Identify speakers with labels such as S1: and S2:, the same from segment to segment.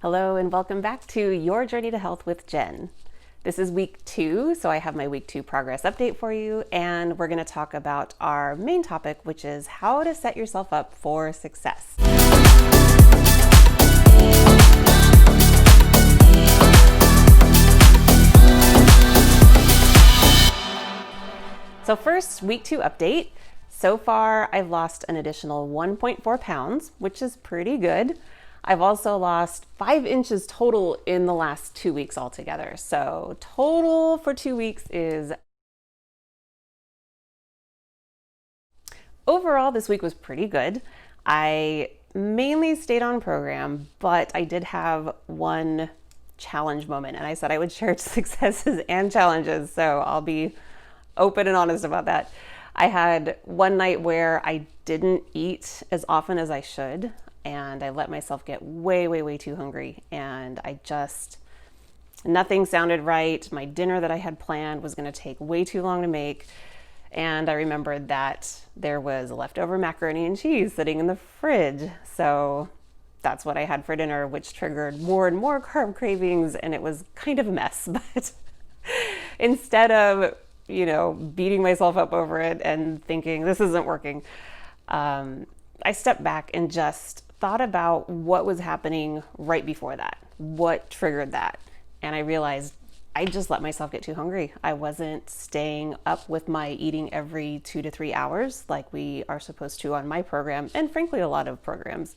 S1: Hello and welcome back to Your Journey to Health with Jen. This is week 2, so I have my week 2 progress update for you, and we're going to talk about our main topic, which is how to set yourself up for success. So first, week 2 update. So far, I've lost an additional 1.4 pounds, which is pretty good. I've also lost 5 inches total in the last 2 weeks altogether. So total for 2 weeks is... Overall, this week was pretty good. I mainly stayed on program, but I did have one challenge moment, and I said I would share successes and challenges, so I'll be open and honest about that. I had one night where I didn't eat as often as I should, and I let myself get way too hungry, and nothing sounded right. My dinner that I had planned was going to take way too long to make, and I remembered that there was leftover macaroni and cheese sitting in the fridge, so that's what I had for dinner, which triggered more and more carb cravings, and it was kind of a mess. But instead of beating myself up over it and thinking this isn't working, I stepped back and just thought about what was happening right before that, what triggered that. And I realized I just let myself get too hungry. I wasn't staying up with my eating every 2 to 3 hours like we are supposed to on my program, and frankly, a lot of programs.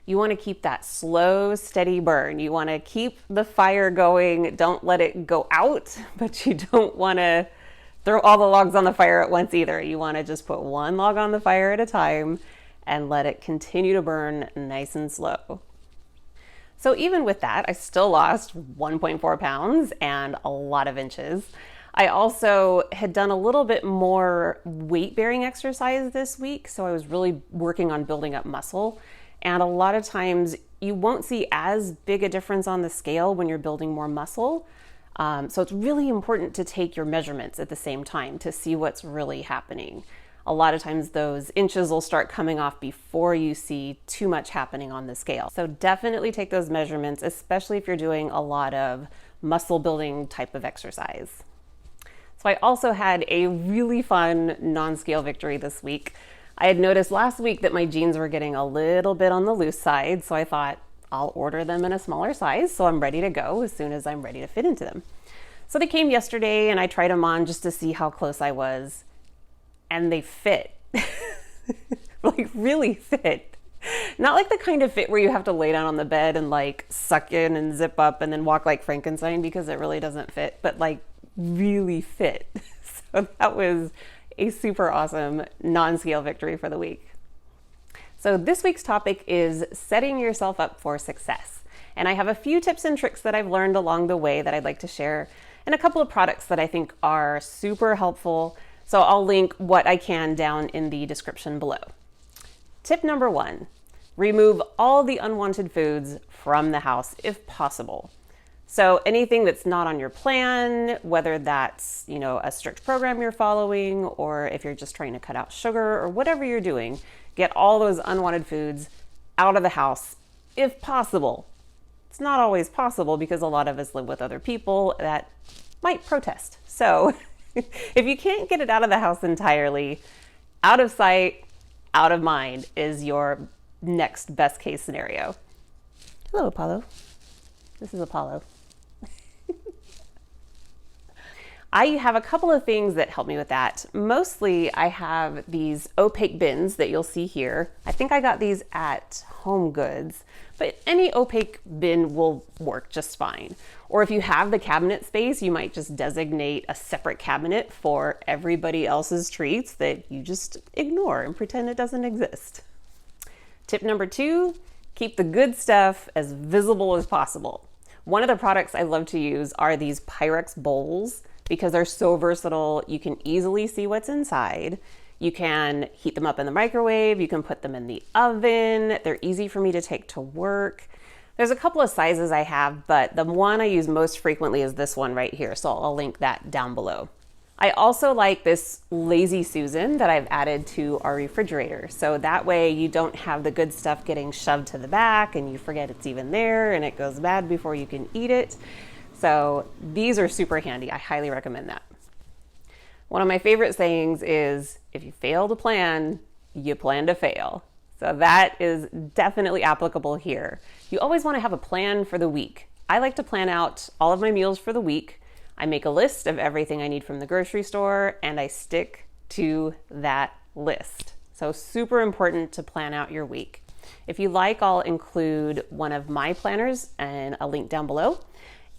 S1: You want to keep that slow, steady burn. You want to keep the fire going. Don't let it go out, but you don't want to throw all the logs on the fire at once either. You want to just put one log on the fire at a time and let it continue to burn nice and slow. So even with that, I still lost 1.4 pounds and a lot of inches. I also had done a little bit more weight-bearing exercise this week, so I was really working on building up muscle. And a lot of times you won't see as big a difference on the scale when you're building more muscle. So it's really important to take your measurements at the same time to see what's really happening. A lot of times those inches will start coming off before you see too much happening on the scale. So definitely take those measurements, especially if you're doing a lot of muscle building type of exercise. So I also had a really fun non-scale victory this week. I had noticed last week that my jeans were getting a little bit on the loose side, so I thought I'll order them in a smaller size so I'm ready to go as soon as I'm ready to fit into them. So they came yesterday and I tried them on just to see how close I was, and they fit. Like really fit. Not like the kind of fit where you have to lay down on the bed and like suck in and zip up and then walk like Frankenstein, because it really doesn't fit, but like really fit. So that was a super awesome non-scale victory for the week. So this week's topic is setting yourself up for success. And I have a few tips and tricks that I've learned along the way that I'd like to share, and a couple of products that I think are super helpful. So I'll link what I can down in the description below. Tip number 1, remove all the unwanted foods from the house if possible. So anything that's not on your plan, whether that's, a strict program you're following, or if you're just trying to cut out sugar or whatever you're doing, get all those unwanted foods out of the house if possible. It's not always possible because a lot of us live with other people that might protest. So if you can't get it out of the house entirely, out of sight, out of mind is your next best case scenario. Hello, Apollo. This is Apollo. I have a couple of things that help me with that. Mostly I have these opaque bins that you'll see here. I think I got these at Home Goods, but any opaque bin will work just fine. Or if you have the cabinet space, you might just designate a separate cabinet for everybody else's treats that you just ignore and pretend it doesn't exist. Tip number 2, keep the good stuff as visible as possible. One of the products I love to use are these Pyrex bowls, because they're so versatile. You can easily see what's inside. You can heat them up in the microwave. You can put them in the oven. They're easy for me to take to work. There's a couple of sizes I have, but the one I use most frequently is this one right here. So I'll link that down below. I also like this Lazy Susan that I've added to our refrigerator. So that way you don't have the good stuff getting shoved to the back and you forget it's even there and it goes bad before you can eat it. So these are super handy. I highly recommend that. One of my favorite sayings is, if you fail to plan, you plan to fail. So that is definitely applicable here. You always want to have a plan for the week. I like to plan out all of my meals for the week. I make a list of everything I need from the grocery store and I stick to that list. So super important to plan out your week. If you like, I'll include one of my planners and a link down below.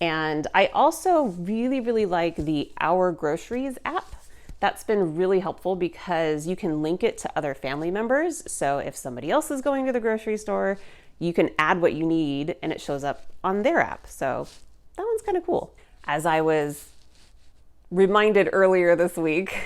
S1: And I also really like the Our Groceries app. That's been really helpful because you can link it to other family members. So if somebody else is going to the grocery store, you can add what you need and it shows up on their app. So that one's kind of cool. As I was reminded earlier this week,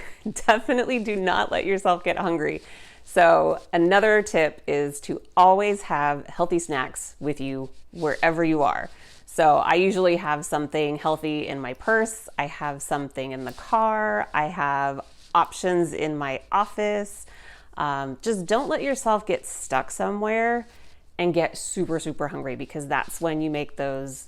S1: definitely do not let yourself get hungry. So another tip is to always have healthy snacks with you wherever you are. So I usually have something healthy in my purse. I have something in the car. I have options in my office. Just don't let yourself get stuck somewhere and get super hungry, because that's when you make those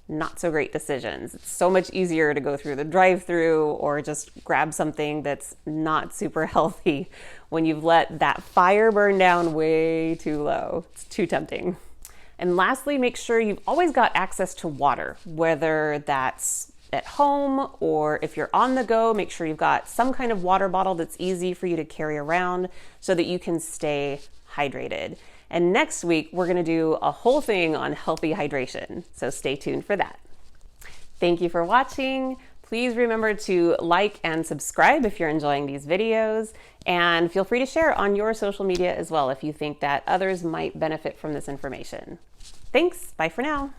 S1: not so great decisions. It's so much easier to go through the drive-through or just grab something that's not super healthy when you've let that fire burn down way too low. It's too tempting. And lastly, make sure you've always got access to water, whether that's at home or if you're on the go. Make sure you've got some kind of water bottle that's easy for you to carry around so that you can stay hydrated. And next week, we're gonna do a whole thing on healthy hydration, so stay tuned for that. Thank you for watching. Please remember to like and subscribe if you're enjoying these videos, and feel free to share on your social media as well if you think that others might benefit from this information. Thanks, bye for now.